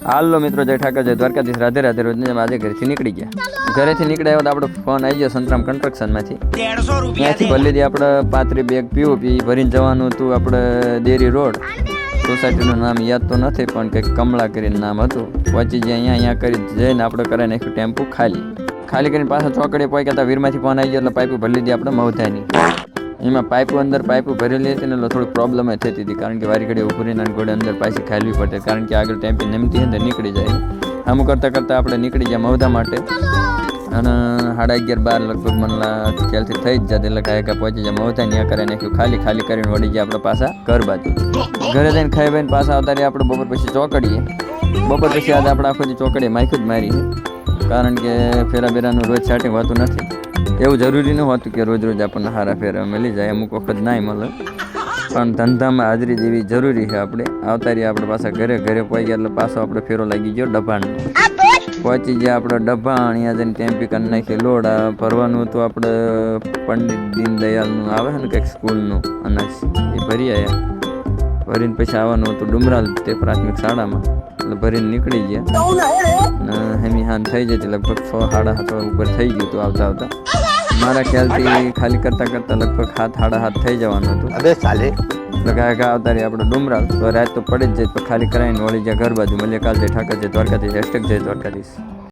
હાલો મિત્રો, જય ઠાકર, જય દ્વારકાધીશ, રાધે રાધે. રોજની જેમ આજે ઘરેથી નીકળી ગયા. ઘરેથી નીકળ્યા તો આપણો ફોન આવી ગયો સંતરામ કન્સ્ટ્રક્શનમાંથી. ત્યાંથી ભલે દી આપણે 35 બેગ પીઓપી ભરીને જવાનું હતું આપણે ડેરી રોડ. સોસાયટીનું નામ યાદ તો નથી પણ કંઈક કમળા કરીને નામ હતું. પહોંચી જાય અહીંયા કરી જઈને આપણે કરાવી નાખ્યું ટેમ્પો ખાલી કરીને પાછા ચોકડીએ પહોંચ્યા હતા. વીરમાંથી ફોન આવી ગયો એટલે પાઇપ ભરી લીધી આપણે મવધાની. એમાં પાઇપો ભરેલી હતી ને એટલે થોડી પ્રોબ્લેમ થતી હતી, કારણ કે વારી ઘડી ઉભરીને ઘોડે અંદર પાછી ખાલવી પડે, કારણ કે આગળ ટેમ્પી નમતી હોય ને નીકળી જાય. આમ કરતાં આપણે નીકળી ગયા મવધા માટે. અને 11:30 લગભગ મને ખ્યાલથી થઈ જ જાય એટલે કાંઈ પહોંચી જાય મવધા. ત્યાં કરી નાખ્યું ખાલી કરીને વળી ગયા આપણે પાછા ઘર બાજુ. ઘરે જઈને ખાઈ ભાઈને પાછા આવતા રહ્યા આપણે બપોર પછી ચોકડીએ. બપોર પછી આજે આપણે આખો દી ચોકડીએ માખ્યું જ મારી, કારણ કે ફેરા બેરાનું રોજ સેટિંગ હોતું નથી. એવું જરૂરી ન હોતું કે રોજ આપણને સારા ફેરા મળી જાય, અમુક વખત ના મળે, પણ ધંધામાં હાજરી જેવી જરૂરી છે. આપણે આવતા રહ્યા આપણે પાછા ઘરે પહોંચી ગયા એટલે પાછો આપણે ફેરો લાગી ગયો ડભાણનો. પહોંચી ગયા આપણે ડભાણ. અહીંયા જઈને ટેમ્પી કરી નાખી લોડ. ભરવાનું હતું આપણે પંડિત દીનદયાળનું આવે છે ને કંઈક સ્કૂલનું અનાજ, એ ભરી આવ્યા. ભરીને પછી આવવાનું હતું ડુમરાલ તે પ્રાથમિક શાળામાં, એટલે ભરીને નીકળી ગયા. હેમી હાન થઈ જતી લગભગ 6-7:30 ઉપર થઈ ગયું હતું આવતા. મારા ખ્યાલથી ખાલી કરતાં લગભગ 7-7:30 થઈ જવાનું હતું. એટલે કાંઈ આવતા રહી આપણે ડુમરાલ. તો રાત તો પડી જ જાય, ખાલી કરાવીને વળી જાય ઘર બાજુ. મળીએ કાલ. જય ઠાકર, જય દ્વારકાધીશ, #જય દ્વારકાધીશ.